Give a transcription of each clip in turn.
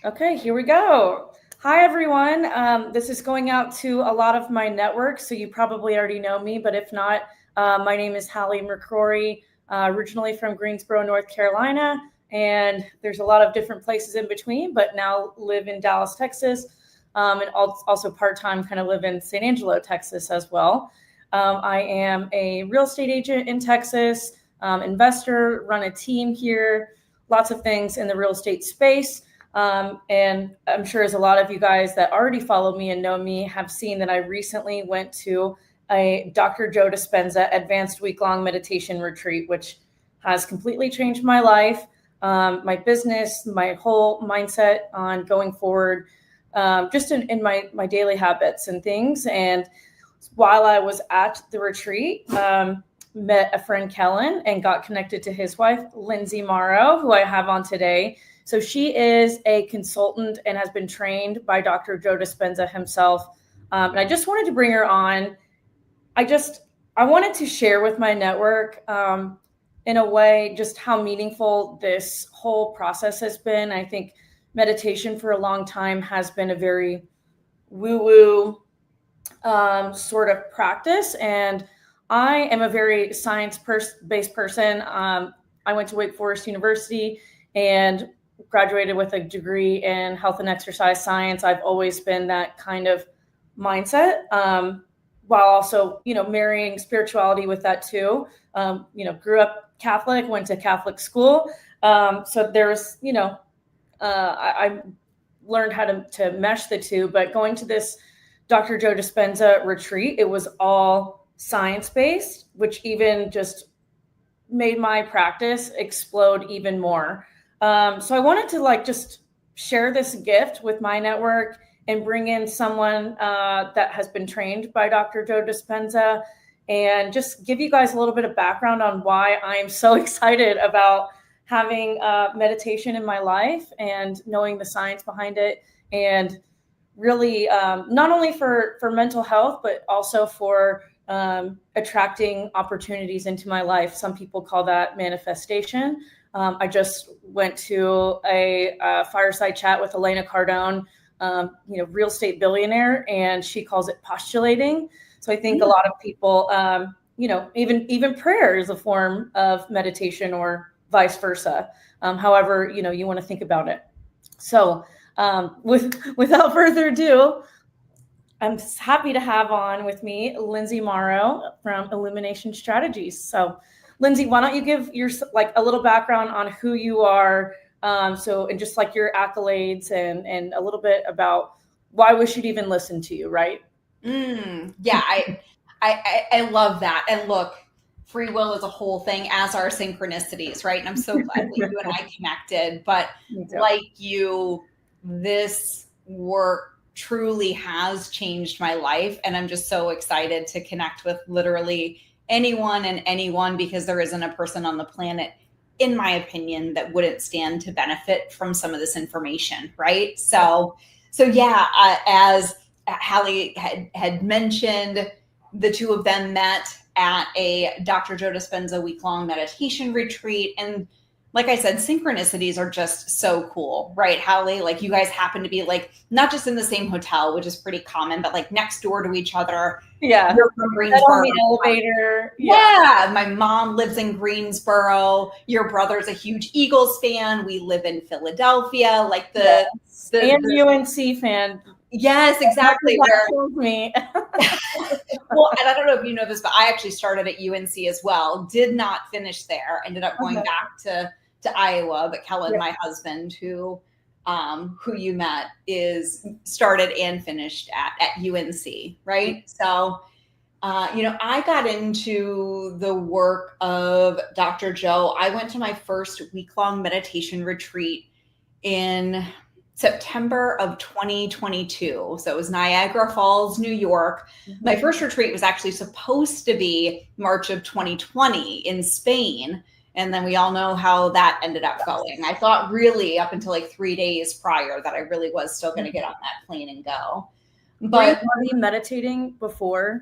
Okay, here we go. Hi, everyone. This is going out to a lot of my network, so you probably already know me, but if not, my name is Hallie McCrory, originally from Greensboro, North Carolina, and there's a lot of different places in between, but now live in Dallas, Texas, and also part-time kind of live in San Angelo, Texas as well. I am a real estate agent in Texas, investor, run a team here, lots of things in the real estate space. And I'm sure as a lot of you guys that already follow me and know me have seen that I recently went to a Dr. Joe Dispenza advanced week-long meditation retreat, which has completely changed my life, my business, my whole mindset on going forward, just in my daily habits and things. And while I was at the retreat, met a friend, Kellen, and got connected to his wife, Lindsay Mareau, who I have on today. So she is a consultant and has been trained by Dr. Joe Dispenza himself. And I just wanted to bring her on. I wanted to share with my network in a way just how meaningful this whole process has been. I think meditation for a long time has been a very woo-woo sort of practice. And I am a very science-based person. I went to Wake Forest University and graduated with a degree in health and exercise science. I've always been that kind of mindset, while also, marrying spirituality with that too. Grew up Catholic, went to Catholic school. So there's, I learned how to mesh the two, but going to this Dr. Joe Dispenza retreat, it was all science-based, which even just made my practice explode even more. So I wanted to just share this gift with my network and bring in someone that has been trained by Dr. Joe Dispenza and just give you guys a little bit of background on why I'm so excited about having meditation in my life and knowing the science behind it, and really not only for mental health, but also for attracting opportunities into my life. Some people call that manifestation. I just went to a fireside chat with Elena Cardone, real estate billionaire, and she calls it postulating. So I think a lot of people, even prayer is a form of meditation, or vice versa. However, you want to think about it. So without further ado, I'm happy to have on with me Lindsay Mareau from Illumination Strategies. So Lindsay, why don't you give your a little background on who you are, and just your accolades and a little bit about why we should even listen to you, right? Yeah, I love that. And look, free will is a whole thing, as are synchronicities, right? And I'm so glad that you and I connected. But like you, this work truly has changed my life. And I'm just so excited to connect with literally anyone and anyone, because there isn't a person on the planet, in my opinion, that wouldn't stand to benefit from some of this information, right? So yeah, as Hallie had mentioned, the two of them met at a Dr. Joe Dispenza week-long meditation retreat. And like I said, synchronicities are just so cool, right, Hallie? You guys happen to be not just in the same hotel, which is pretty common, but next door to each other. Yeah. You're from Greensboro. The elevator. Yeah. My mom lives in Greensboro. Your brother's a huge Eagles fan. We live in Philadelphia. And UNC fan. Yes, exactly. Me. Well, and I don't know if you know this, but I actually started at UNC as well. Did not finish there. Ended up going back to Iowa. But Kellen, my husband, who you met, is started and finished at UNC, right? So, I got into the work of Dr. Joe. I went to my first week-long meditation retreat in September of 2022. So it was Niagara Falls, New York. Mm-hmm. My first retreat was actually supposed to be March of 2020 in Spain. And then we all know how that ended up going. I thought really up until 3 days prior that I really was still going to get on that plane and go. But were you meditating before?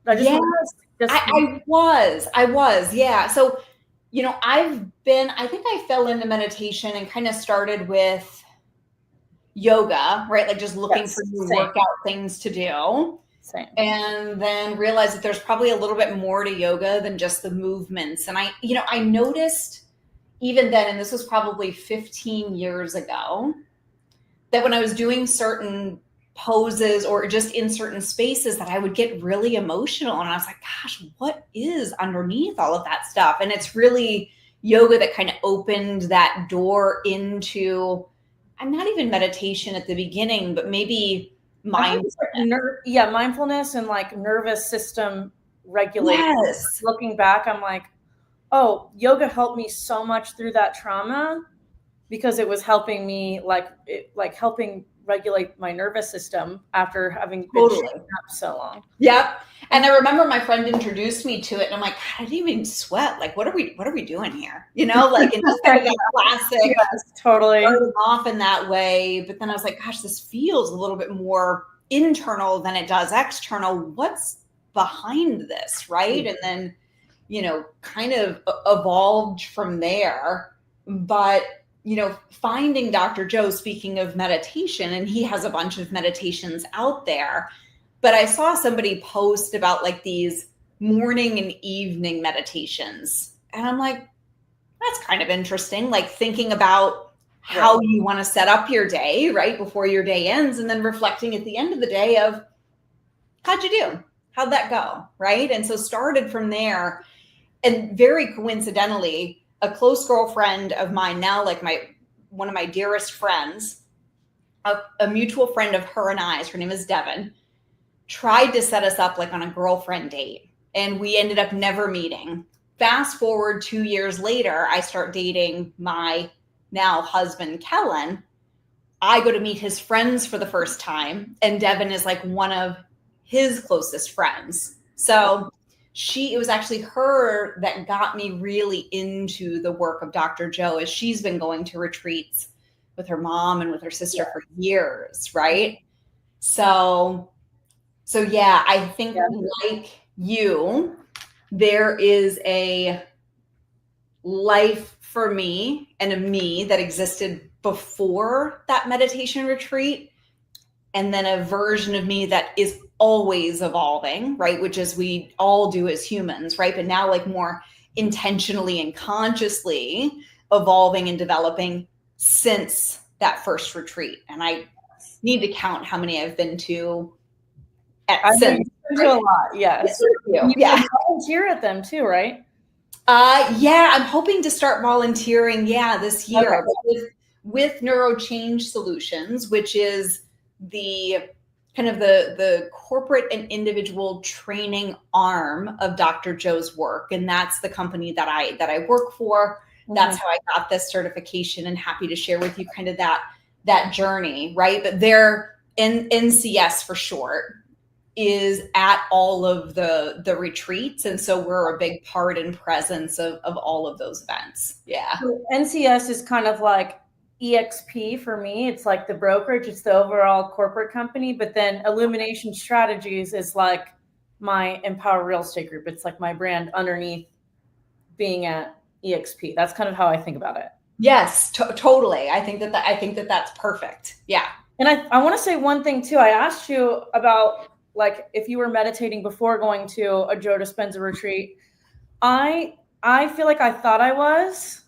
I was. Yeah. So, I think I fell into meditation and kind of started with yoga, right? Like just looking for new workout things to do. Same. And then realized that there's probably a little bit more to yoga than just the movements. And I noticed even then, and this was probably 15 years ago, that when I was doing certain poses or just in certain spaces that I would get really emotional. And I was like, gosh, what is underneath all of that stuff? And it's really yoga that kind of opened that door into, I'm not even meditation at the beginning, but maybe mindfulness. Mindfulness and like nervous system regulation. Yes. Looking back, I'm like, oh, yoga helped me so much through that trauma because it was helping me helping regulate my nervous system after having been shaken up so long. Yep. And I remember my friend introduced me to it, and I'm like, I didn't even sweat. Like, what are we doing here? And just kind of that classic, yes, totally starting off in that way. But then I was like, gosh, this feels a little bit more internal than it does external. What's behind this, right? And then, kind of evolved from there. But finding Dr. Joe, speaking of meditation, and he has a bunch of meditations out there, but I saw somebody post about like these morning and evening meditations. And I'm like, that's kind of interesting. Like thinking about how you want to set up your day, right, before your day ends, and then reflecting at the end of the day of how'd you do? How'd that go? Right. And so started from there. And very coincidentally, a close girlfriend of mine now, like one of my dearest friends, a mutual friend of her and I's, her name is Devin, tried to set us up like on a girlfriend date. And we ended up never meeting. Fast forward 2 years later, I start dating my now husband, Kellen. I go to meet his friends for the first time. And Devin is like one of his closest friends. So it was actually her that got me really into the work of Dr. Joe, as she's been going to retreats with her mom and with her sister for years, right? So yeah, I think like you, there is a life for me and a me that existed before that meditation retreat, and then a version of me that is always evolving, right? Which is we all do as humans, right? But now like more intentionally and consciously evolving and developing since that first retreat. And I need to count how many I've been to since. I've been to a lot, yes. You volunteer at them too, right? I'm hoping to start volunteering, this year with NeuroChange Solutions, which is the kind of the corporate and individual training arm of Dr. Joe's work. And that's the company that I work for. That's how I got this certification, and happy to share with you kind of that journey, right? But they're NCS for short is at all of the retreats. And so we're a big part and presence of all of those events. Yeah. So NCS is kind of like EXP for me. It's like the brokerage, it's the overall corporate company, but then Illumination Strategies is like my Empower Real Estate Group. It's like my brand underneath being at EXP. That's kind of how I think about it. Yes, totally. I think that that's perfect. Yeah. And I want to say one thing too. I asked you about like if you were meditating before going to a Joe Dispenza retreat. I feel like I thought I was,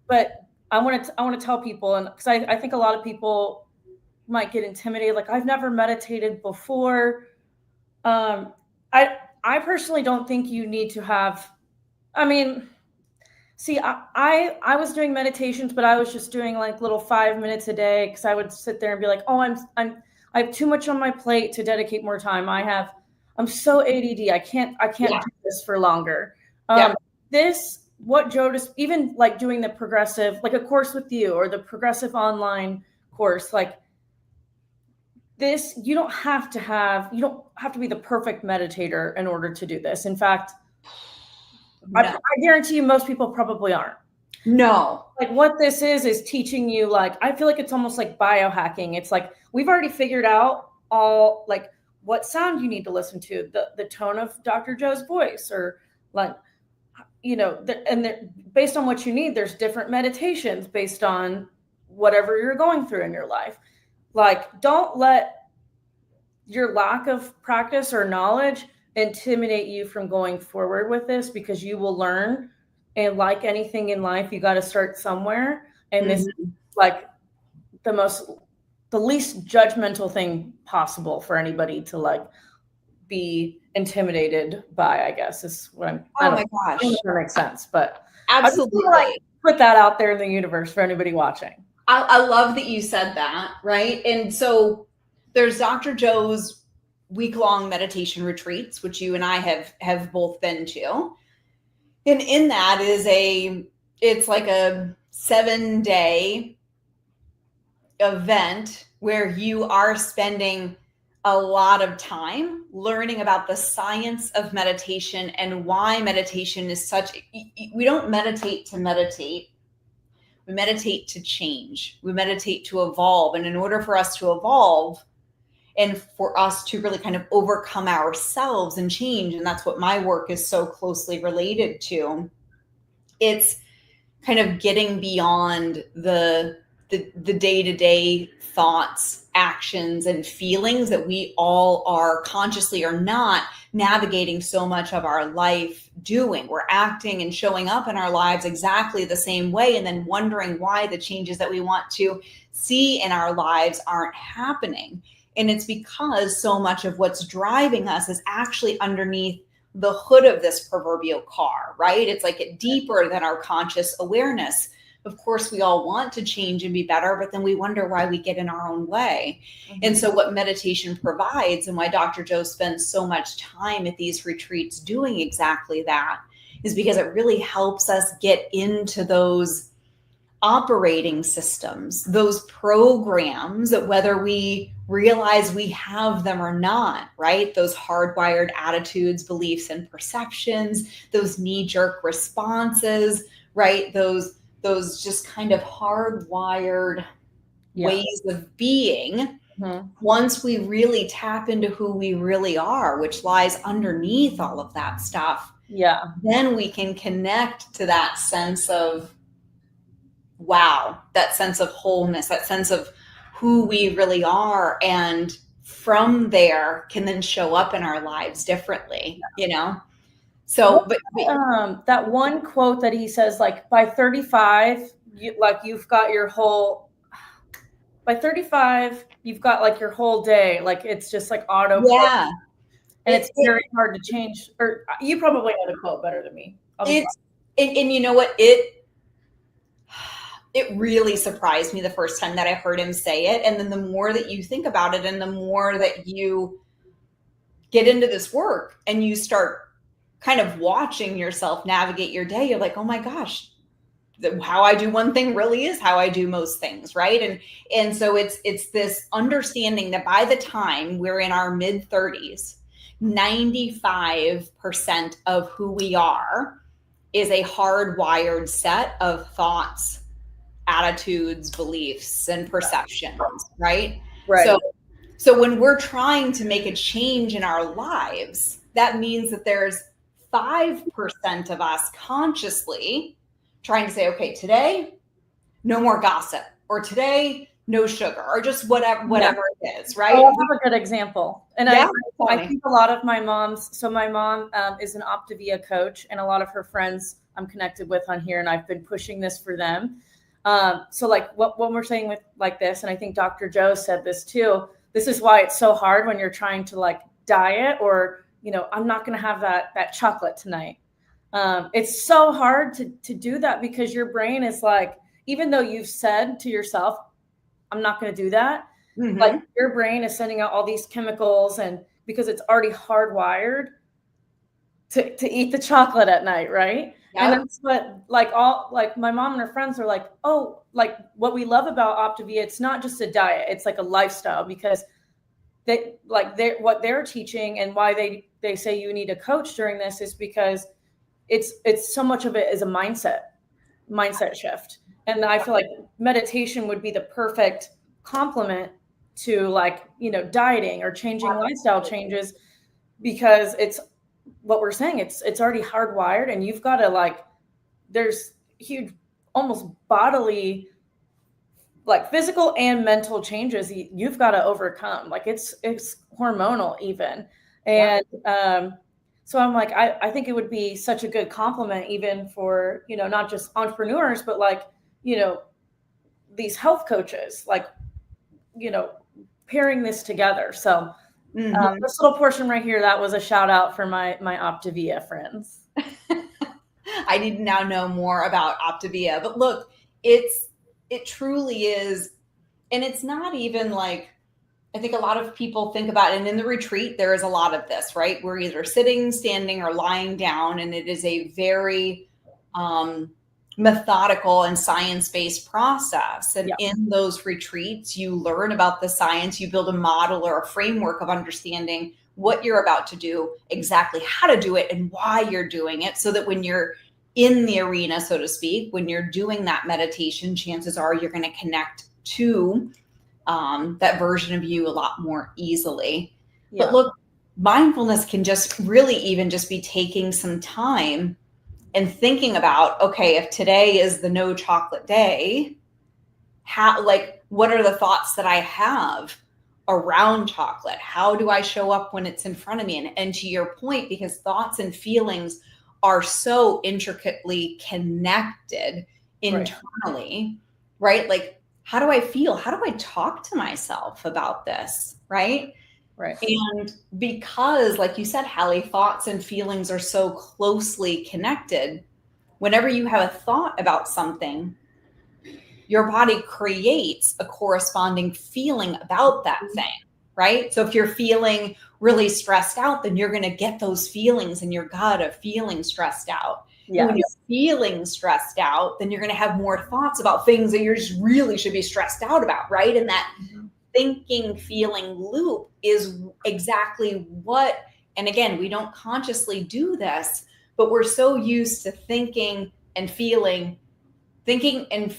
but I want to tell people, and because I think a lot of people might get intimidated. Like I've never meditated before. I personally don't think you need to have. I mean, see, I was doing meditations, but I was just doing like little 5 minutes a day because I would sit there and be like, oh, I have too much on my plate to dedicate more time. I'm so ADD. I can't do this for longer. What Joe just, even like doing the progressive, like a course with you or the progressive online course, like this, you don't have to be the perfect meditator in order to do this. In fact, no. I guarantee you most people probably aren't. No. Like what this is teaching you, like, I feel like it's almost like biohacking. It's like, we've already figured out all like what sound you need to listen to, the tone of Dr. Joe's voice, or like, based on what you need, there's different meditations based on whatever you're going through in your life. like, don't let your lack of practice or knowledge intimidate you from going forward with this, because you will learn. And like anything in life, you got to start somewhere. And this is like the least judgmental thing possible for anybody to like be intimidated by, I guess is what I'm. Oh my gosh. I don't know if that makes sense, but absolutely. I just like put that out there in the universe for anybody watching. I love that you said that, right? And so there's Dr. Joe's week-long meditation retreats, which you and I have both been to. And in that it's like a 7-day event where you are spending a lot of time learning about the science of meditation and why meditation is we don't meditate to meditate. We meditate to change. We meditate to evolve. And in order for us to evolve and for us to really kind of overcome ourselves and change, and that's what my work is so closely related to, it's kind of getting beyond the day-to-day thoughts, actions, and feelings that we all are consciously or not navigating so much of our life doing. We're acting and showing up in our lives exactly the same way, and then wondering why the changes that we want to see in our lives aren't happening. And it's because so much of what's driving us is actually underneath the hood of this proverbial car, right? It's like deeper than our conscious awareness. Of course, we all want to change and be better, but then we wonder why we get in our own way. And so what meditation provides, and why Dr. Joe spends so much time at these retreats doing exactly that, is because it really helps us get into those operating systems, those programs that whether we realize we have them or not, right? Those hardwired attitudes, beliefs, and perceptions, those knee-jerk responses, right? Those just kind of hardwired ways of being. Once we really tap into who we really are, which lies underneath all of that stuff, then we can connect to that sense of wow, that sense of wholeness, that sense of who we really are. And from there can then show up in our lives differently, you know? So, but that one quote that he says, like, by 35, you've got your whole, by 35, you've got like your whole day. Like, it's just like auto. Yeah. And it's very hard to change. Or you probably know the quote better than me. And you know what? It really surprised me the first time that I heard him say it. And then the more that you think about it and the more that you get into this work and you start kind of watching yourself navigate your day, you're like, oh my gosh, how I do one thing really is how I do most things, right? And so it's this understanding that by the time we're in our mid-30s, 95% of who we are is a hardwired set of thoughts, attitudes, beliefs, and perceptions, right? So when we're trying to make a change in our lives, that means that there's 5% of us consciously trying to say, okay, today, no more gossip, or today, no sugar, or just whatever it is, right? Oh, I have a good example. And I think a lot of my moms, so my mom is an Optavia coach, and a lot of her friends I'm connected with on here, and I've been pushing this for them. So like what we're saying with like this, and I think Dr. Joe said this too, this is why it's so hard when you're trying to like diet, or, you know, I'm not going to have that chocolate tonight. It's so hard to do that, because your brain is like, even though you've said to yourself, I'm not going to do that. Like your brain is sending out all these chemicals, and because it's already hardwired to eat the chocolate at night. Right. Yep. And that's what like my mom and her friends are like, oh, like what we love about Optavia, it's not just a diet, it's like a lifestyle, because what they're teaching and why they say you need a coach during this is because it's so much of it is a mindset shift. And I feel like meditation would be the perfect complement to, like, you know, dieting or changing lifestyle changes, because it's what we're saying, it's already hardwired, and you've got to, like, there's huge almost bodily like physical and mental changes you've got to overcome. Like it's hormonal even. And so I'm like, I think it would be such a good compliment even for, not just entrepreneurs, but like, these health coaches, like, pairing this together. So this little portion right here, that was a shout out for my Optavia friends. I need to now know more about Optavia, but look, it truly is. And it's not even like, I think a lot of people think about it, and in the retreat, there is a lot of this, right? We're either sitting, standing, or lying down, and it is a very methodical and science-based process. And in those retreats, you learn about the science, you build a model or a framework of understanding what you're about to do, exactly how to do it, and why you're doing it, so that when you're in the arena, so to speak, when you're doing that meditation, chances are you're going to connect to that version of you a lot more easily. But look, mindfulness can just really even just be taking some time and thinking about, okay, if today is the no chocolate day, what are the thoughts that I have around chocolate? How do I show up when it's in front of me? And to your point, because thoughts and feelings are so intricately connected internally, right? Like, how do I feel? How do I talk to myself about this? Right. And because, like you said, Hallie, thoughts and feelings are so closely connected, whenever you have a thought about something, your body creates a corresponding feeling about that thing. Right. So if you're feeling really stressed out, then you're going to get those feelings in your gut of feeling stressed out. And when you're feeling stressed out, then you're going to have more thoughts about things that you just really should be stressed out about, right? And that thinking, feeling loop is exactly what, and again, we don't consciously do this, but we're so used to thinking and feeling, feeling and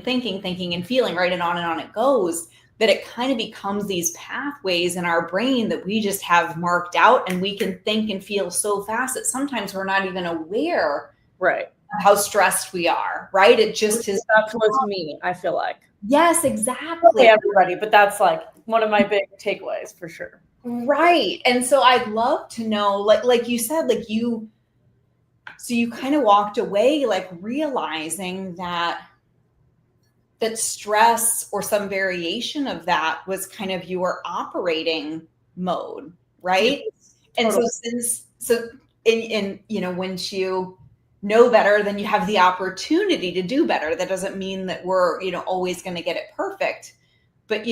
thinking and feeling, right? And on it goes, that it kind of becomes these pathways in our brain that we just have marked out, and we can think and feel so fast that sometimes we're not even aware of how stressed we are, right? It just is. That's what's me, I feel like. Yes, exactly. Everybody, but that's like one of my big takeaways for sure. Right. And so I'd love to know, like you said, so you kind of walked away, like realizing that stress or some variation of that was kind of your operating mode, right? And so once you know better, then you have the opportunity to do better. That doesn't mean that we're, always going to get it perfect, but,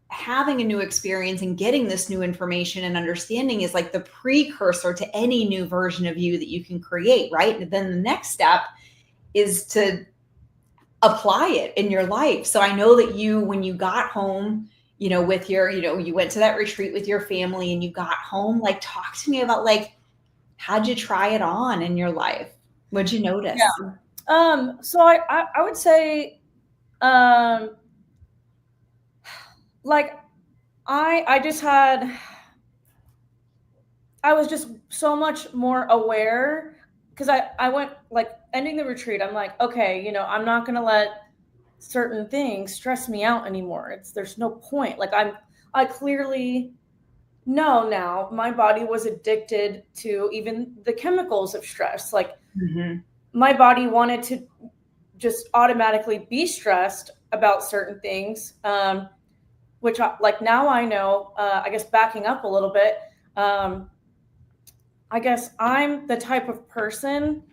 having a new experience and getting this new information and understanding is like the precursor to any new version of you that you can create, right? And then the next step is to apply it in your life. So I know that when you got home, with your, you went to that retreat with your family and you got home, like, talk to me about, like, how'd you try it on in your life? What'd you notice? So I would say, like, I was just so much more aware, because I went, like, ending the retreat, I'm like, okay, I'm not going to let certain things stress me out anymore. There's no point. Like, I clearly know now my body was addicted to even the chemicals of stress. Like, my body wanted to just automatically be stressed about certain things, which now I know, I guess backing up a little bit, I guess I'm the type of person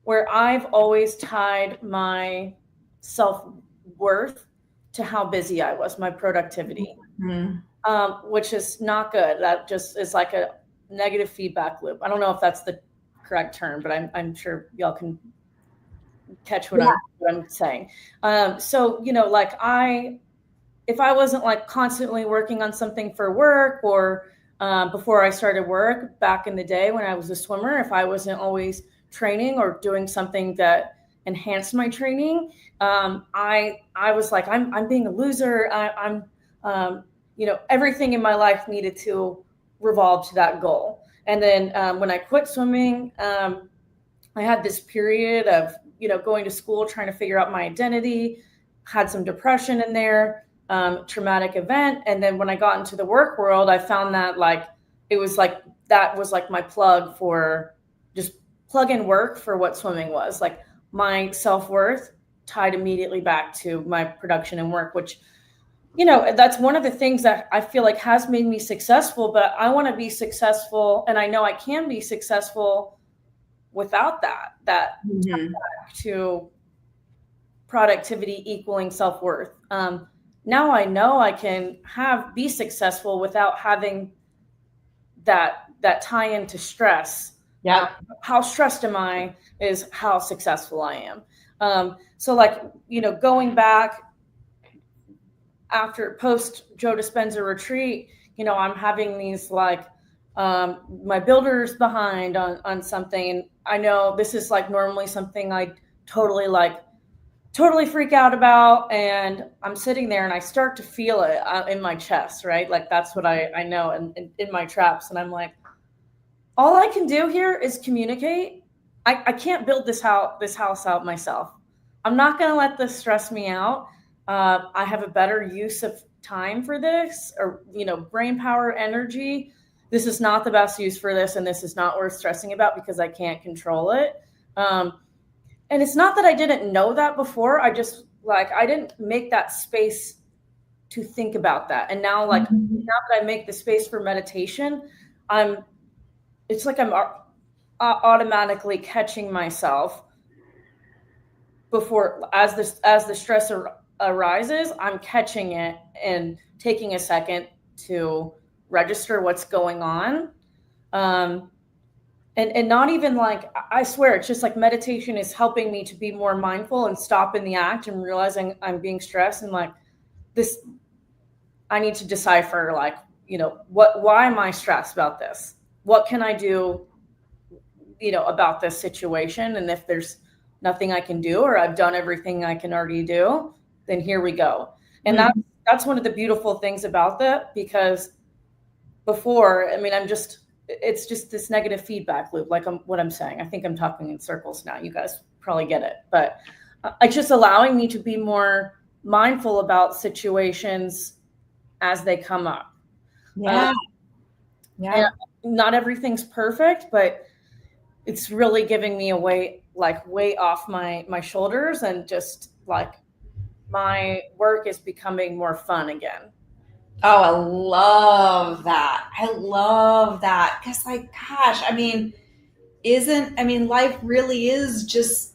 where I've always tied my self-worth to how busy I was, my productivity, which is not good. That just is like a negative feedback loop. I don't know if that's the correct term, but I'm sure y'all can catch what I'm saying. So, if I wasn't, like, constantly working on something for work, or before I started work back in the day when I was a swimmer, if I wasn't always training or doing something that enhanced my training, I was like, I'm being a loser. I'm everything in my life needed to revolve to that goal. And then when I quit swimming, I had this period of, going to school, trying to figure out my identity, had some depression in there, traumatic event. And then when I got into the work world, I found that like, it was like, that was like my plug for just plug in work for what swimming was. Like my self-worth tied immediately back to my production and work, which, you know, that's one of the things that I feel like has made me successful, but I want to be successful. And I know I can be successful without that to productivity equaling self-worth. Now I know I can be successful without having that tie into stress. Yeah. How stressed am I is how successful I am. So like, you know, going back after post Joe Dispenza retreat, you know, I'm having these like, my builder's behind on something. And I know this is like normally something I totally freak out about. And I'm sitting there and I start to feel it in my chest, right? Like that's what I know in my traps. And I'm like, all I can do here is communicate. I can't build this house out myself. I'm not going to let this stress me out. I have a better use of time for this, or, you know, brain power, energy. This is not the best use for this. And this is not worth stressing about because I can't control it. And it's not that I didn't know that before. I just like, I didn't make that space to think about that. And now, like, now that I make the space for meditation, it's like I'm automatically catching myself before, as the stress arises, I'm catching it and taking a second to register what's going on. And not even like, I swear, it's just like meditation is helping me to be more mindful and stop in the act and realizing I'm being stressed and like this, I need to decipher like, you know, why am I stressed about this? What can I do, you know, about this situation? And if there's nothing I can do, or I've done everything I can already do, then here we go. And that's one of the beautiful things about that, because before, I mean, it's just this negative feedback loop. Like what I'm saying, I think I'm talking in circles now. You guys probably get it, but it's just allowing me to be more mindful about situations as they come up. Yeah. Not everything's perfect, but it's really giving me a weight off my shoulders, and just like my work is becoming more fun again. Oh, I love that. I love that. Because like, gosh, I mean, life really is just,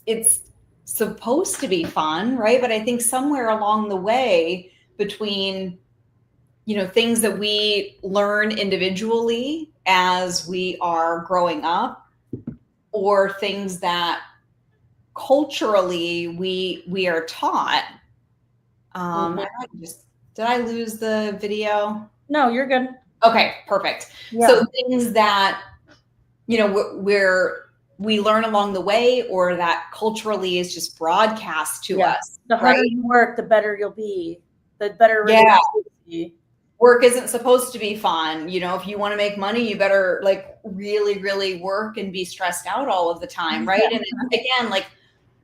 it's supposed to be fun, right? But I think somewhere along the way between, you know, things that we learn individually as we are growing up, or things that culturally we are taught. Did I lose the video? No, you're good. Okay, perfect. Yeah. So things that, you know, we learn along the way, or that culturally is just broadcast to us. The harder you work, the better you'll be. The better you'll be. Work isn't supposed to be fun. You know, if you want to make money, you better like really, really work and be stressed out all of the time, right? And again, like,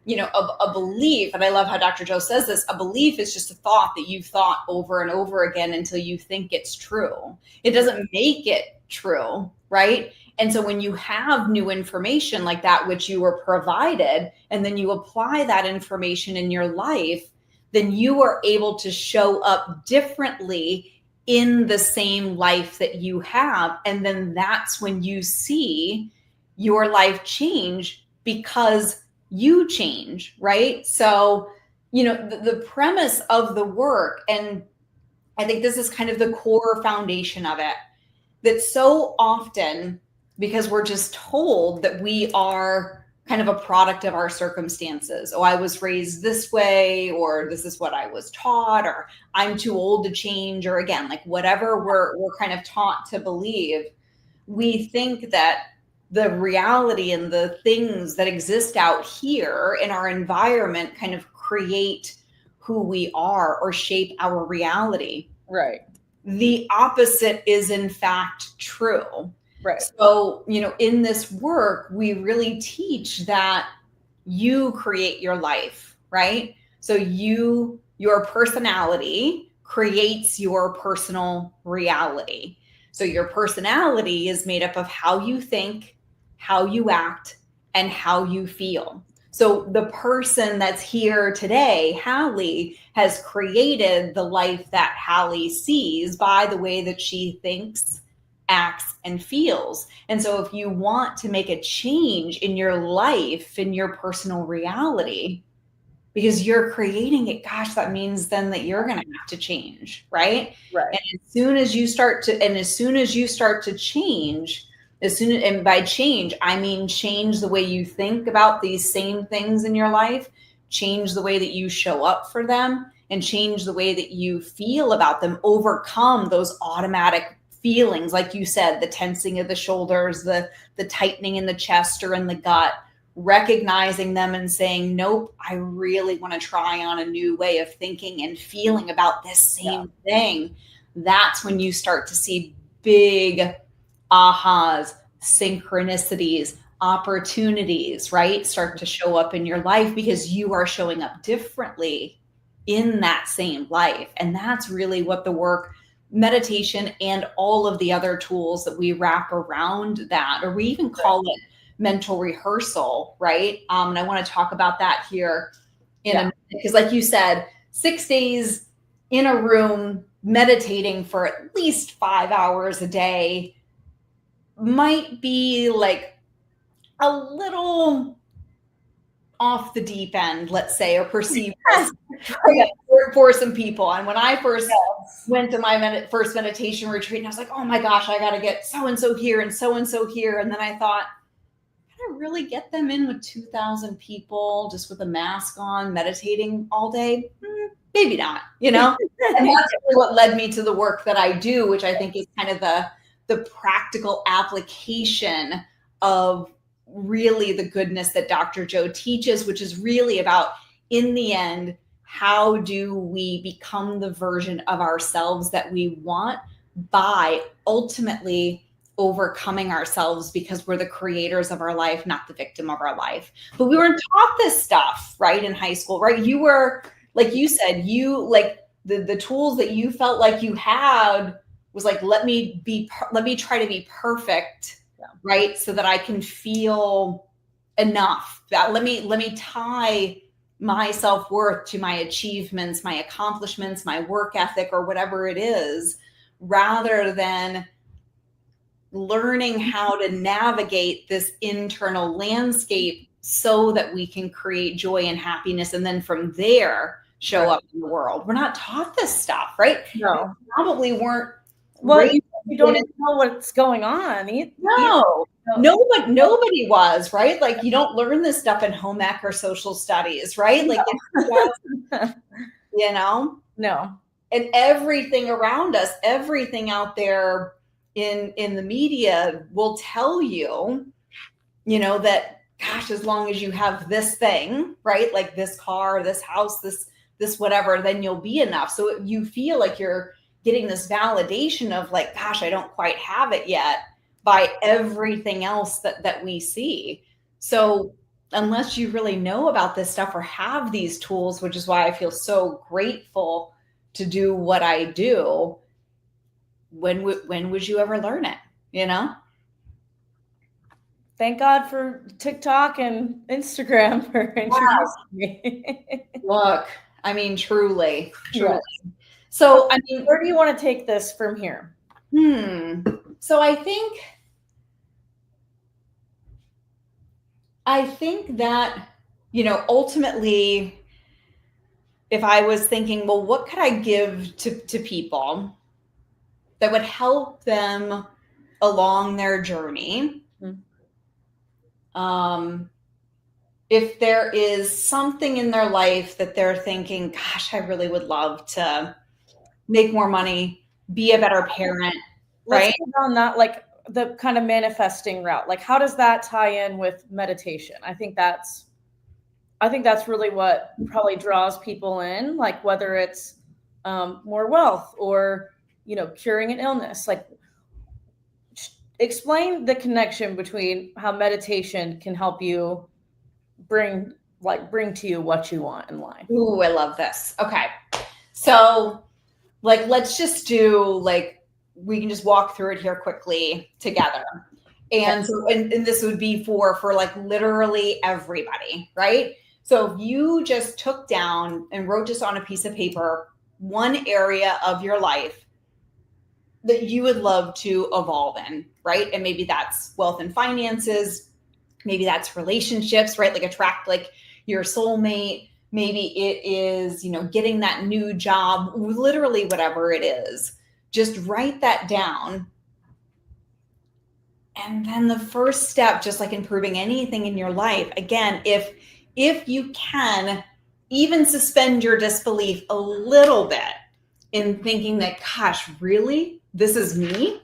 you know, a belief, and I love how Dr. Joe says this, a belief is just a thought that you've thought over and over again until you think it's true. It doesn't make it true, right? And so when you have new information like that, which you were provided, and then you apply that information in your life, then you are able to show up differently in the same life that you have. And then that's when you see your life change, because you change, right? So, you know, the premise of the work, and I think this is kind of the core foundation of it, that so often, because we're just told that we are kind of a product of our circumstances. Oh, I was raised this way, or this is what I was taught, or I'm too old to change, or again, like whatever we're kind of taught to believe, we think that the reality and the things that exist out here in our environment kind of create who we are or shape our reality. Right. The opposite is in fact true. Right. So, you know, in this work, we really teach that you create your life, right? So your personality creates your personal reality. So your personality is made up of how you think, how you act, and how you feel. So the person that's here today, Hallie, has created the life that Hallie sees by the way that she thinks, acts, and feels. And so if you want to make a change in your life, in your personal reality, because you're creating it, gosh, that means then that you're going to have to change, right? Right. And as soon as you start to change, and by change, I mean change the way you think about these same things in your life, change the way that you show up for them, and change the way that you feel about them, overcome those automatic feelings, like you said, the tensing of the shoulders, the tightening in the chest or in the gut, recognizing them and saying, nope, I really want to try on a new way of thinking and feeling about this same thing. That's when you start to see big ahas, synchronicities, opportunities, right? Start to show up in your life because you are showing up differently in that same life. And that's really what the work, meditation, and all of the other tools that we wrap around that, or we even call it mental rehearsal, right? And I want to talk about that here in a minute, because like you said, 6 days in a room meditating for at least 5 hours a day might be like a little off the deep end, let's say, or perceived for some people. And when I first went to my first meditation retreat, and I was like, oh my gosh, I got to get so-and-so here and so-and-so here. And then I thought, can I really get them in with 2,000 people just with a mask on, meditating all day? Maybe not, you know? And that's really what led me to the work that I do, which I think is kind of the practical application of really the goodness that Dr. Joe teaches, which is really about, in the end, how do we become the version of ourselves that we want by ultimately overcoming ourselves, because we're the creators of our life, not the victim of our life. But we weren't taught this stuff, right, in high school, right? You were, like you said, you like the tools that you felt like you had was like, let me try to be perfect, right? So that I can feel enough. That let me tie my self-worth to my achievements, my accomplishments, my work ethic, or whatever it is, rather than learning how to navigate this internal landscape so that we can create joy and happiness, and then from there show up in the world. We're not taught this stuff, right? No. We probably weren't. Well, you don't even know what's going on. No. Nobody was, right? Like, you don't learn this stuff in home ec or social studies, right? Like, you know? No. And everything around us, everything out there in the media will tell you, you know, that, gosh, as long as you have this thing, right? Like this car, this house, this whatever, then you'll be enough. So you feel like you're getting this validation of like, gosh, I don't quite have it yet, by everything else that we see. So unless you really know about this stuff or have these tools, which is why I feel so grateful to do what I do, when would you ever learn it, you know? Thank God for TikTok and Instagram for introducing me. Look, I mean, truly. Yes. So, I mean, where do you want to take this from here? So I think that, you know, ultimately, if I was thinking, well, what could I give to people that would help them along their journey? If there is something in their life that they're thinking, gosh, I really would love to make more money, be a better parent, right? Let's go on that, like the kind of manifesting route. Like, how does that tie in with meditation? I think that's really what probably draws people in, like whether it's more wealth or, you know, curing an illness. Like, explain the connection between how meditation can help you bring like bring to you what you want in life. Ooh, I love this. Okay. So like, let's just do like, we can just walk through it here quickly together. And so, and this would be for like literally everybody, right? So if you just took down and wrote just on a piece of paper, one area of your life that you would love to evolve in, right? And maybe that's wealth and finances. Maybe that's relationships, right? Like attract like your soulmate. Maybe it is, you know, getting that new job, literally whatever it is. Just write that down. And then the first step, just like improving anything in your life, again, if you can even suspend your disbelief a little bit in thinking that, gosh, really? This is me?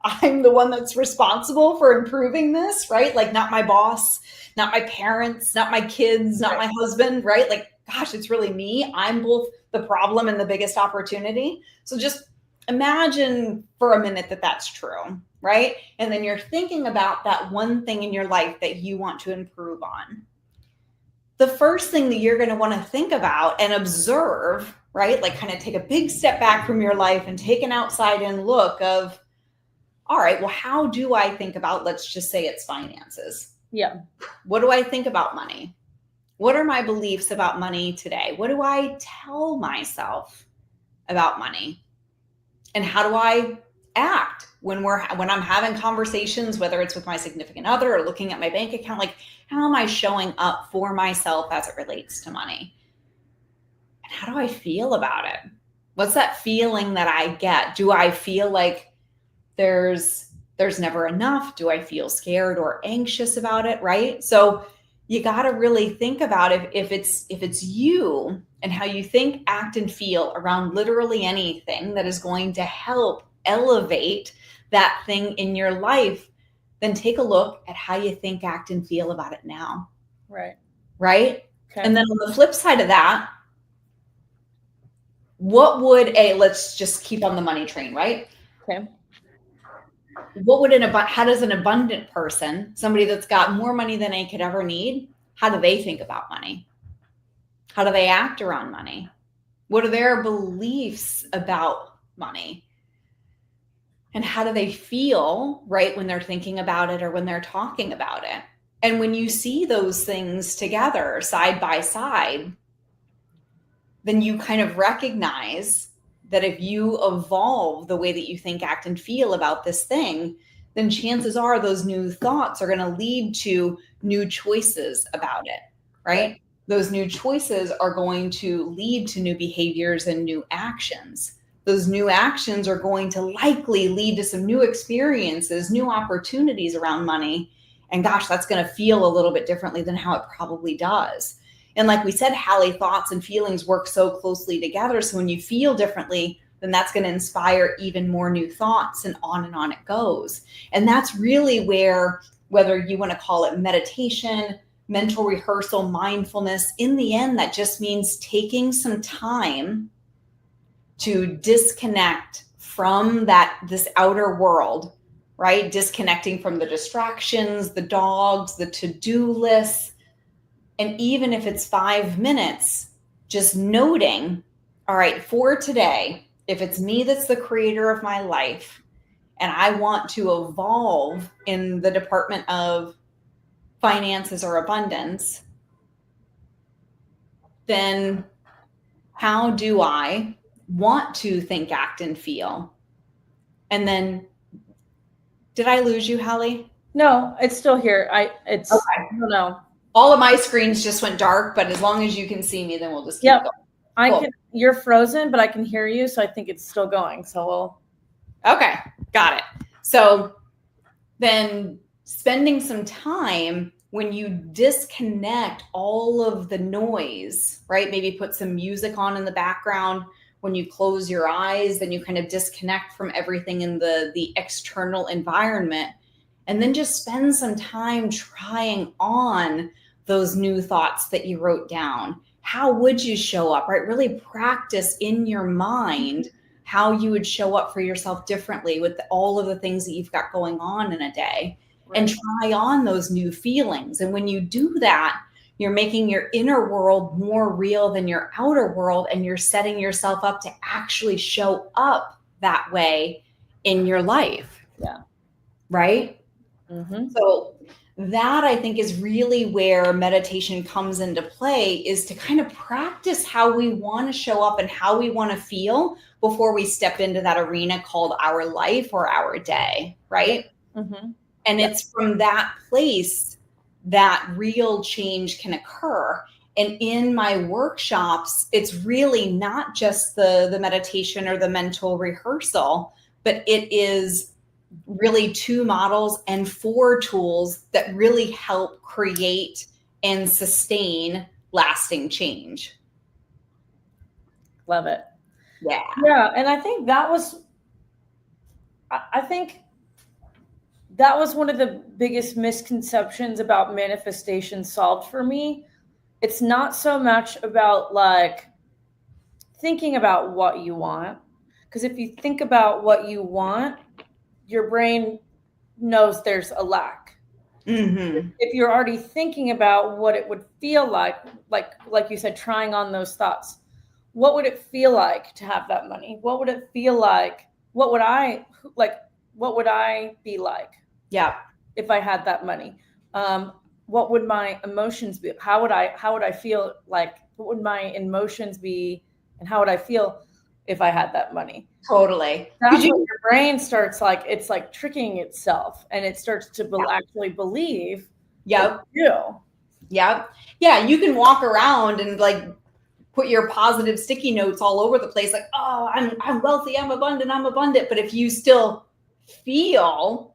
I'm the one that's responsible for improving this, right? Like not my boss, not my parents, not my kids, not my husband, right? Like, gosh, it's really me. I'm both the problem and the biggest opportunity. So just imagine for a minute that that's true, right? And then you're thinking about that one thing in your life that you want to improve on. The first thing that you're going to want to think about and observe, right? Like kind of take a big step back from your life and take an outside in look of, all right, well, how do I think about, let's just say it's finances. Yeah. What do I think about money? What are my beliefs about money today? What do I tell myself about money? And how do I act when I'm having conversations, whether it's with my significant other or looking at my bank account? Like, how am I showing up for myself as it relates to money? And how do I feel about it? What's that feeling that I get? Do I feel like there's never enough? Do I feel scared or anxious about it? Right? So you got to really think about if it's you and how you think, act, and feel around literally anything that is going to help elevate that thing in your life, then take a look at how you think, act, and feel about it now. Right. Right? Okay. And then on the flip side of that, let's just keep on the money train, right? Okay. How does an abundant person, somebody that's got more money than they could ever need, how do they think about money? How do they act around money? What are their beliefs about money? And how do they feel, right, when they're thinking about it or when they're talking about it? And when you see those things together side by side, then you kind of recognize that if you evolve the way that you think, act, and feel about this thing, then chances are those new thoughts are going to lead to new choices about it, right? Those new choices are going to lead to new behaviors and new actions. Those new actions are going to likely lead to some new experiences, new opportunities around money. And gosh, that's going to feel a little bit differently than how it probably does. And like we said, Hallie, thoughts and feelings work so closely together. So when you feel differently, then that's going to inspire even more new thoughts, and on it goes. And that's really where, whether you want to call it meditation, mental rehearsal, mindfulness, in the end, that just means taking some time to disconnect from this outer world, right? Disconnecting from the distractions, the dogs, the to-do lists. And even if it's 5 minutes, just noting, all right, for today, if it's me that's the creator of my life and I want to evolve in the department of finances or abundance, then how do I want to think, act, and feel? And then, did I lose you, Hallie? No, it's still here. Okay. I don't know. All of my screens just went dark, but as long as you can see me, then we'll just keep going. Cool. You're frozen, but I can hear you, so I think it's still going. So okay, got it. So then spending some time when you disconnect all of the noise, right? Maybe put some music on in the background. When you close your eyes, then you kind of disconnect from everything in the external environment. And then just spend some time trying on those new thoughts that you wrote down. How would you show up, right? Really practice in your mind how you would show up for yourself differently with all of the things that you've got going on in a day, right? And try on those new feelings. And when you do that, you're making your inner world more real than your outer world, and you're setting yourself up to actually show up that way in your life. Yeah. Right? Mm-hmm. So that, I think, is really where meditation comes into play, is to kind of practice how we want to show up and how we want to feel before we step into that arena called our life or our day, right? Mm-hmm. And it's from that place that real change can occur. And in my workshops, it's really not just the meditation or the mental rehearsal, but it is really 2 models and 4 tools that really help create and sustain lasting change. Love it. Yeah. Yeah. And I think that was one of the biggest misconceptions about manifestation solved for me. It's not so much about like thinking about what you want, because if you think about what you want, your brain knows there's a lack. Mm-hmm. If you're already thinking about what it would feel like you said, trying on those thoughts, what would it feel like to have that money? What would it feel like? What would I be like? Yeah. If I had that money? What would my emotions be? How would I feel? Like, what would my emotions be? And how would I feel if I had that money? Totally. That's when your brain starts it's like tricking itself, and it starts to actually believe. Yep. You. Yep. Yeah. You can walk around and like put your positive sticky notes all over the place, like, oh, I'm wealthy, I'm abundant. But if you still feel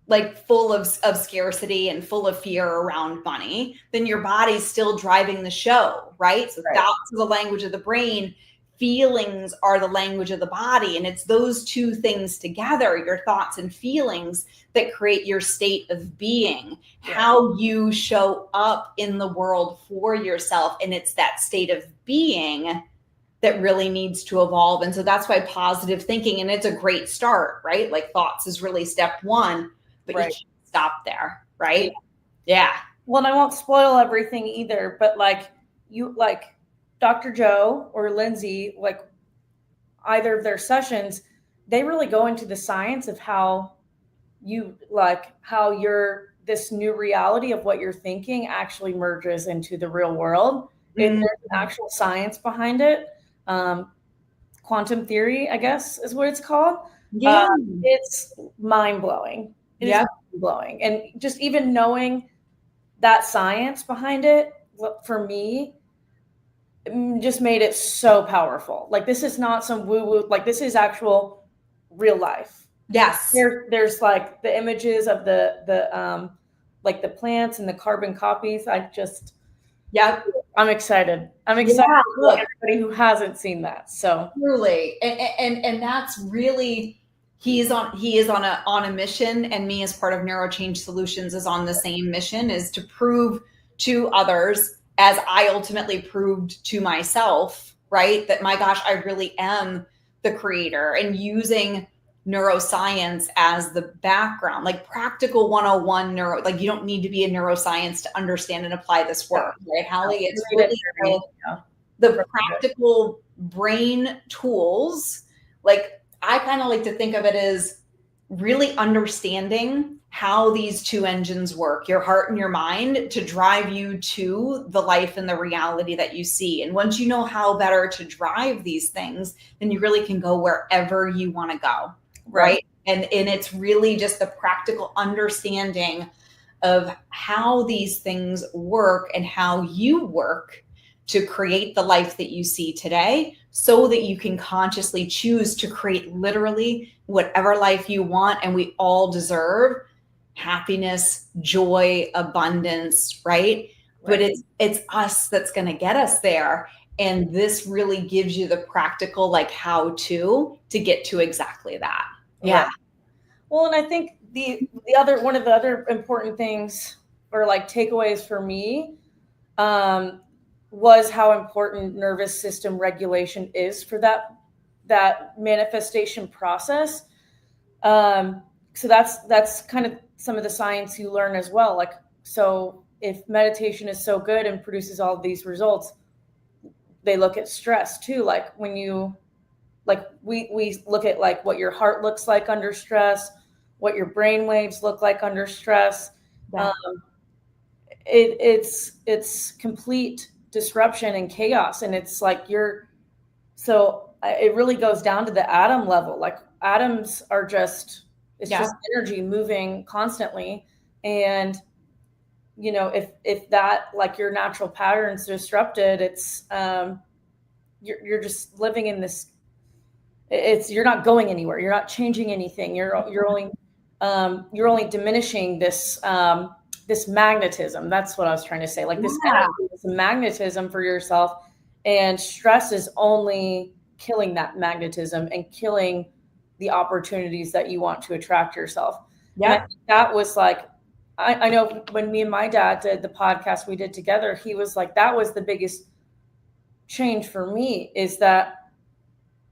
like full of scarcity and full of fear around money, then your body's still driving the show, right? So Right. thoughts are the language of the brain, feelings are the language of the body. And it's those 2 things together, your thoughts and feelings, that create your state of being, how you show up in the world for yourself. And it's that state of being that really needs to evolve. And so that's why positive thinking, and it's a great start, right? Like thoughts is really step 1, but you can't stop there, right? Yeah. Well, and I won't spoil everything either, but like Dr. Joe or Lindsay, like either of their sessions, they really go into the science of how this new reality of what you're thinking actually merges into the real world. Mm-hmm. There's an actual science behind it. Quantum theory, I guess, is what it's called. Yeah. It's mind-blowing. It is mind-blowing. And just even knowing that science behind it, for me, just made it so powerful. Like, this is not some woo-woo, like this is actual real life. Yes. There's like the images of the like the plants and the carbon copies. I'm excited. For everybody who hasn't seen that. So truly. And that's really, he is on a mission, and me as part of NeuroChange Solutions is on the same mission, is to prove to others, as I ultimately proved to myself, right, that my gosh, I really am the creator, and using neuroscience as the background, like practical 101 like you don't need to be a neuroscience to understand and apply this work, right, Hallie? It's really the practical brain tools. Like, I kind of like to think of it as really understanding how these 2 engines work, your heart and your mind, to drive you to the life and the reality that you see. And once you know how better to drive these things, then you really can go wherever you want to go. Right. And it's really just the practical understanding of how these things work and how you work to create the life that you see today, so that you can consciously choose to create literally whatever life you want. And we all deserve happiness, joy, abundance, right? But it's us that's going to get us there. And this really gives you the practical, like, how to get to exactly that. Yeah. Well, and I think one of the other important things, or like takeaways for me, was how important nervous system regulation is for that manifestation process. So that's kind of some of the science you learn as well. Like, so if meditation is so good and produces all of these results, they look at stress too. Like when you, like we look at like what your heart looks like under stress, what your brain waves look like under stress. Yeah. It's complete disruption and chaos. And it's like it really goes down to the atom level. Like atoms are just, it's just energy moving constantly. And, if that, like your natural patterns disrupted, it's, you're just living in this, you're not going anywhere. You're not changing anything. You're only diminishing this, this magnetism. That's what I was trying to say. Like this energy, this magnetism for yourself, and stress is only killing that magnetism and killing the opportunities that you want to attract yourself. Yeah. And I think that was like, I know when me and my dad did the podcast we did together, he was like, that was the biggest change for me, is that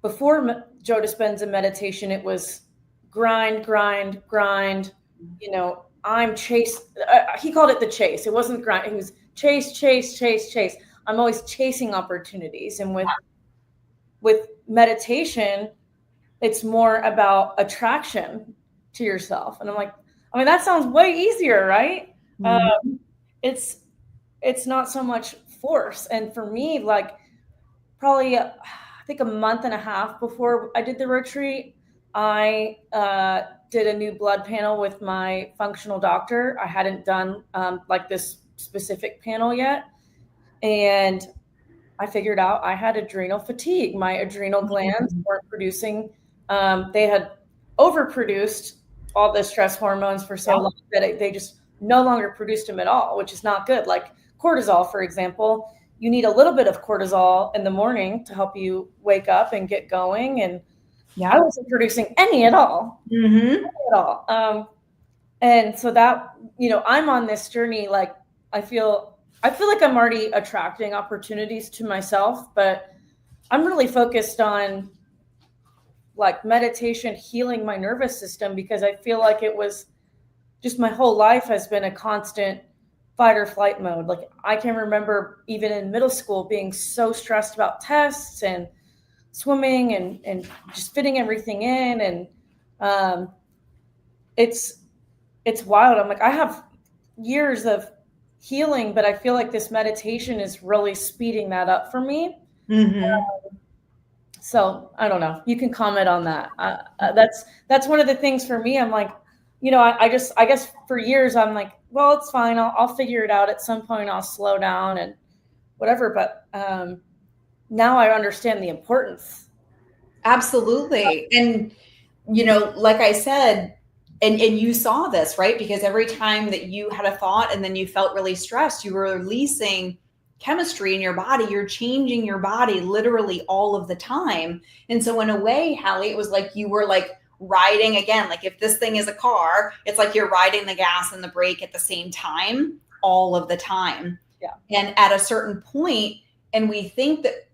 before Joe Dispenza meditation, it was grind. I'm chase. He called it the chase. It wasn't grind. It was chase. I'm always chasing opportunities. And with meditation, it's more about attraction to yourself. And I'm like, that sounds way easier, right? Mm-hmm. It's not so much force. And for me, like probably, I think a month and a half before I did the retreat, I did a new blood panel with my functional doctor. I hadn't done like this specific panel yet. And I figured out I had adrenal fatigue. My adrenal glands weren't producing, they had overproduced all the stress hormones for so long that they just no longer produced them at all, which is not good. Like cortisol, for example, you need a little bit of cortisol in the morning to help you wake up and get going. And I wasn't producing any at all. Mm-hmm. Any at all. And so that, I'm on this journey. Like I feel like I'm already attracting opportunities to myself, but I'm really focused on like meditation, healing my nervous system, because I feel like it was just my whole life has been a constant fight or flight mode. Like I can remember even in middle school being so stressed about tests and swimming and just fitting everything in. And it's wild. I'm like, I have years of healing, but I feel like this meditation is really speeding that up for me. Mm-hmm. So I don't know. You can comment on that. That's one of the things for me. I'm like, I guess for years I'm like, well, it's fine. I'll figure it out at some point. I'll slow down and whatever. But now I understand the importance. Absolutely. And, like I said, and you saw this, right? Because every time that you had a thought and then you felt really stressed, you were releasing chemistry in your body. You're changing your body literally all of the time. And so in a way, Hallie, it was like you were like riding again. Like if this thing is a car, it's like you're riding the gas and the brake at the same time, all of the time. Yeah. And at a certain point, and we think that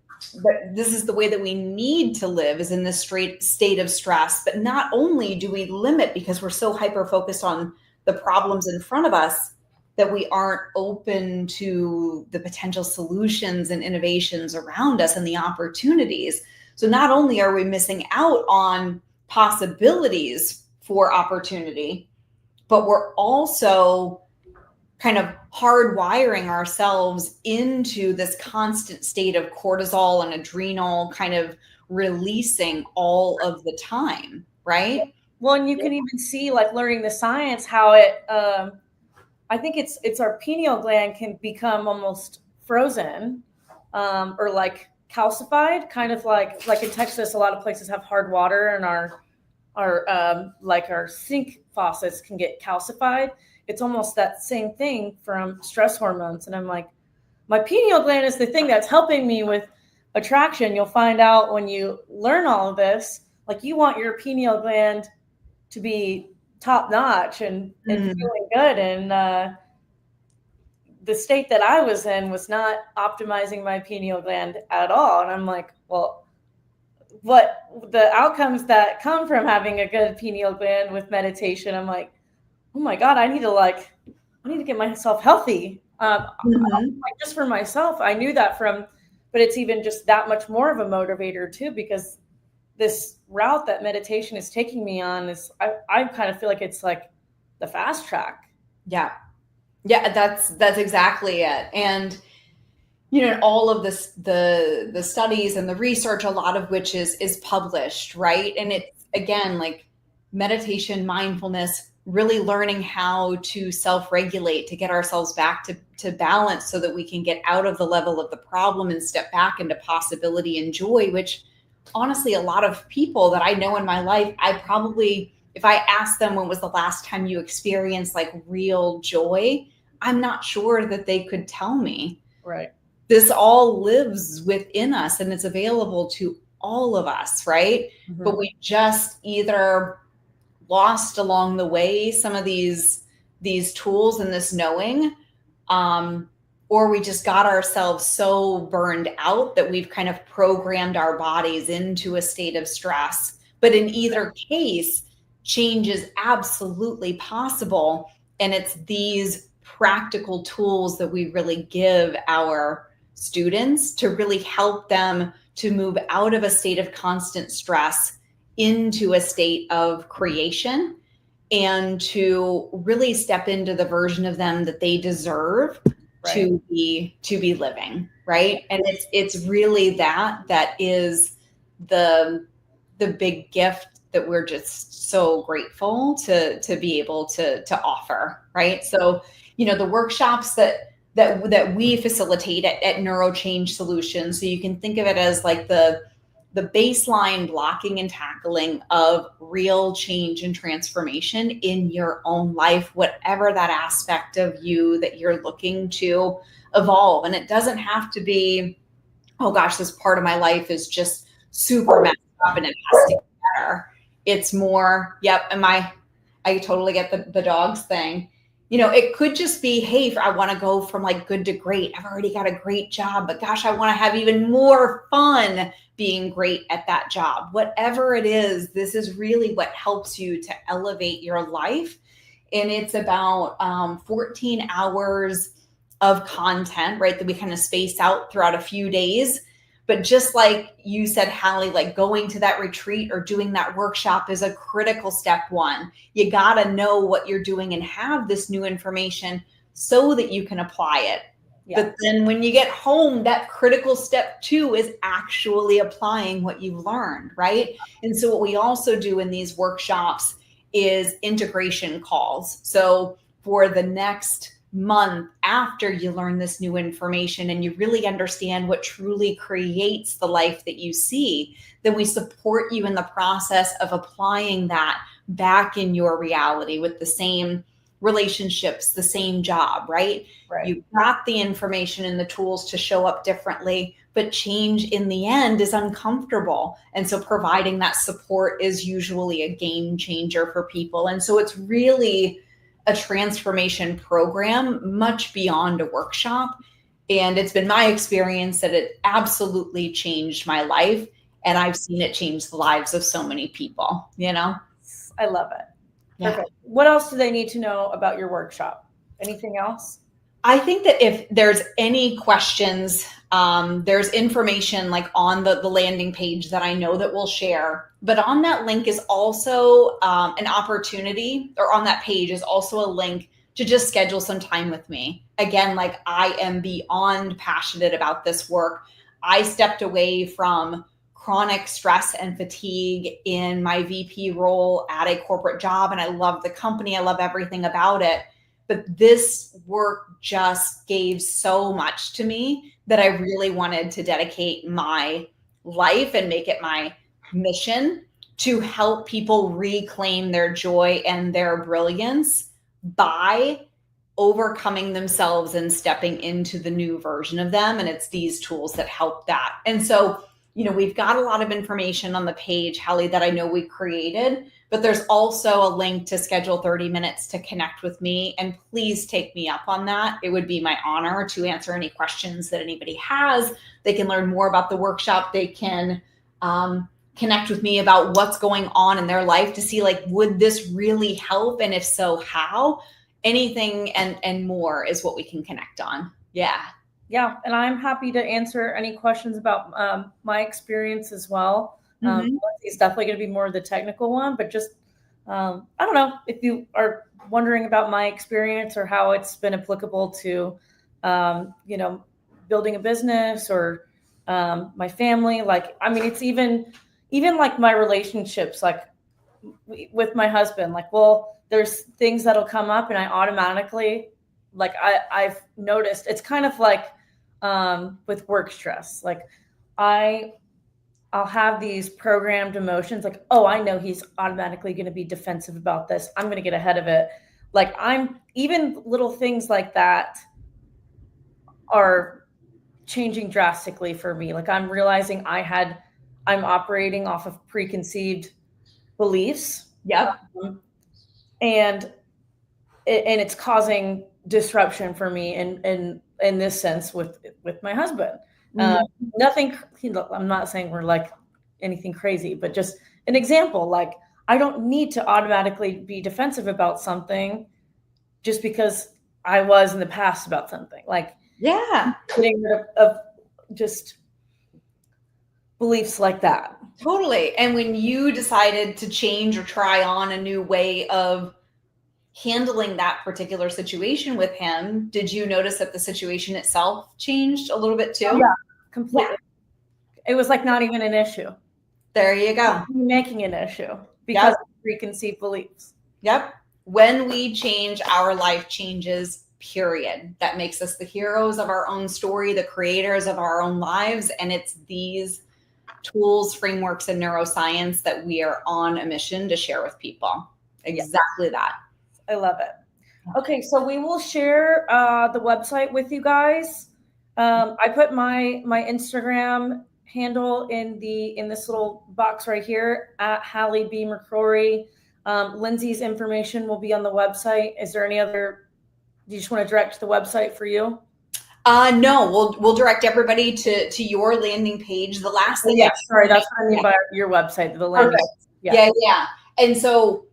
this is the way that we need to live, is in this state of stress. But not only do we limit because we're so hyper focused on the problems in front of us, that we aren't open to the potential solutions and innovations around us and the opportunities. So not only are we missing out on possibilities for opportunity, but we're also kind of hardwiring ourselves into this constant state of cortisol and adrenal kind of releasing all of the time, right? Well, and you can even see, like learning the science, how it, I think it's our pineal gland can become almost frozen, or like calcified, kind of like in Texas, a lot of places have hard water, and our sink faucets can get calcified. It's almost that same thing from stress hormones. And I'm like, my pineal gland is the thing that's helping me with attraction. You'll find out when you learn all of this, like you want your pineal gland to be top notch and feeling good. And the state that I was in was not optimizing my pineal gland at all. And I'm like, well, what the outcomes that come from having a good pineal gland with meditation, I'm like, oh my God, I need to get myself healthy Like just for myself, I knew that but it's even just that much more of a motivator too, because this route that meditation is taking me on I kind of feel like it's like the fast track. Yeah. Yeah, that's exactly it. And all of this, the studies and the research, a lot of which is published, right? And it's, again, like meditation, mindfulness, really learning how to self-regulate, to get ourselves back to balance so that we can get out of the level of the problem and step back into possibility and joy, which honestly, a lot of people that I know in my life, if I asked them when was the last time you experienced like real joy, I'm not sure that they could tell me. Right. This all lives within us and it's available to all of us, right? Mm-hmm. But we just either lost along the way some of these tools and this knowing, or we just got ourselves so burned out that we've kind of programmed our bodies into a state of stress. But in either case, change is absolutely possible. And it's these practical tools that we really give our students to really help them to move out of a state of constant stress into a state of creation and to really step into the version of them that they deserve. Right. to be living, right? And it's really that is the big gift that we're just so grateful to be able to offer, right? So, the workshops that we facilitate at NeuroChange Solutions, so you can think of it as like the baseline blocking and tackling of real change and transformation in your own life, whatever that aspect of you that you're looking to evolve. And it doesn't have to be, oh gosh, this part of my life is just super messed up and it has to get better. It's more, I totally get the dogs thing. It could just be, hey, I want to go from like good to great. I've already got a great job, but gosh, I want to have even more fun being great at that job. Whatever it is, this is really what helps you to elevate your life. And it's about 14 hours of content, right, that we kind of space out throughout a few days. But just like you said, Hallie, like going to that retreat or doing that workshop is a critical step one. You got to know what you're doing and have this new information so that you can apply it. Yeah. But then when you get home, that critical step two is actually applying what you've learned, right? And so what we also do in these workshops is integration calls. So for the next month after you learn this new information and you really understand what truly creates the life that you see, then we support you in the process of applying that back in your reality with the same relationships, the same job, right? You've got the information and the tools to show up differently, but change in the end is uncomfortable. And so providing that support is usually a game changer for people. And so it's really a transformation program much beyond a workshop. And it's been my experience that it absolutely changed my life. And I've seen it change the lives of so many people, I love it. Yeah. Perfect. What else do they need to know about your workshop? Anything else? I think that if there's any questions, there's information like on the landing page that I know that we'll share. But on that link is also an opportunity, or on that page is also a link to just schedule some time with me. Again, like I am beyond passionate about this work. I stepped away from chronic stress and fatigue in my VP role at a corporate job, and I love the company. I love everything about it. But this work just gave so much to me that I really wanted to dedicate my life and make it my mission to help people reclaim their joy and their brilliance by overcoming themselves and stepping into the new version of them. And it's these tools that help that. And so, we've got a lot of information on the page, Hallie, that I know we created, but there's also a link to schedule 30 minutes to connect with me. And please take me up on that. It would be my honor to answer any questions that anybody has. They can learn more about the workshop. They can connect with me about what's going on in their life to see, like, would this really help? And if so, how? anything and more is what we can connect on. Yeah. Yeah. And I'm happy to answer any questions about my experience as well. It's definitely going to be more of the technical one, but just, I don't know if you are wondering about my experience or how it's been applicable to, building a business or my family. Like, I mean, it's even like my relationships, like with my husband, like, well, there's things that'll come up and I automatically, like, I've noticed it's kind of like with work stress. Like I'll have these programmed emotions like, oh, I know he's automatically going to be defensive about this. I'm going to get ahead of it. Like I'm even little things like that are changing drastically for me. Like I'm realizing I'm operating off of preconceived beliefs. Yep. And it's causing disruption for me in this sense with my husband. Nothing, I'm not saying we're like anything crazy, but just an example. Like I don't need to automatically be defensive about something just because I was in the past about something. Like getting rid of just beliefs like that. Totally. And when you decided to change or try on a new way of handling that particular situation with him, did you notice that the situation itself changed a little bit too? Yeah, completely. Yeah. It was like not even an issue. There you go. Making an issue because of preconceived beliefs. Yep. When we change, our life changes, period. That makes us the heroes of our own story, the creators of our own lives. And it's these tools, frameworks, and neuroscience that we are on a mission to share with people. Exactly that. I love it. Okay, so we will share the website with you guys. I put my Instagram handle in this little box right here at Hallie B. McCrory. Lindsay's information will be on the website. Is there any other? Do you just want to direct to the website for you? No, we'll direct everybody to your landing page. The last thing. Yeah, sorry, that's what I mean by your website. The landing. Yeah. And so,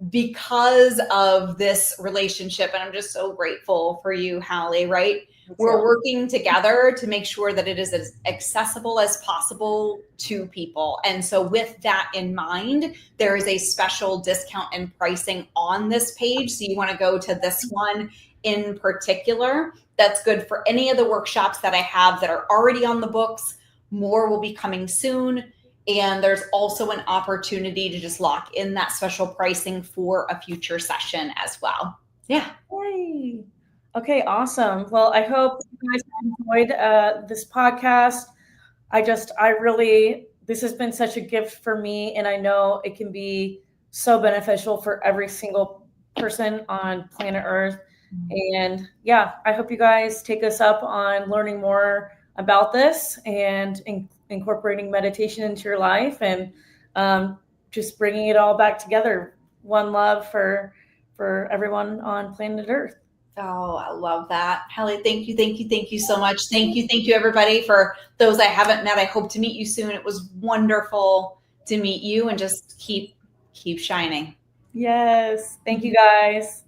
because of this relationship, and I'm just so grateful for you, Hallie, right? We're working together to make sure that it is as accessible as possible to people. And so with that in mind, there is a special discount and pricing on this page. So you want to go to this one in particular. That's good for any of the workshops that I have that are already on the books. More will be coming soon. And there's also an opportunity to just lock in that special pricing for a future session as well. Yeah. Yay. Okay, awesome. Well, I hope you guys enjoyed this podcast. This has been such a gift for me, and I know it can be so beneficial for every single person on planet Earth. And yeah, I hope you guys take us up on learning more about this and incorporating meditation into your life and just bringing it all back together. One love for everyone on planet Earth. Oh, I love that. Hallie, thank you so much. Thank you, everybody. For those I haven't met, I hope to meet you soon. It was wonderful to meet you, and just keep shining. Yes. Thank you, guys.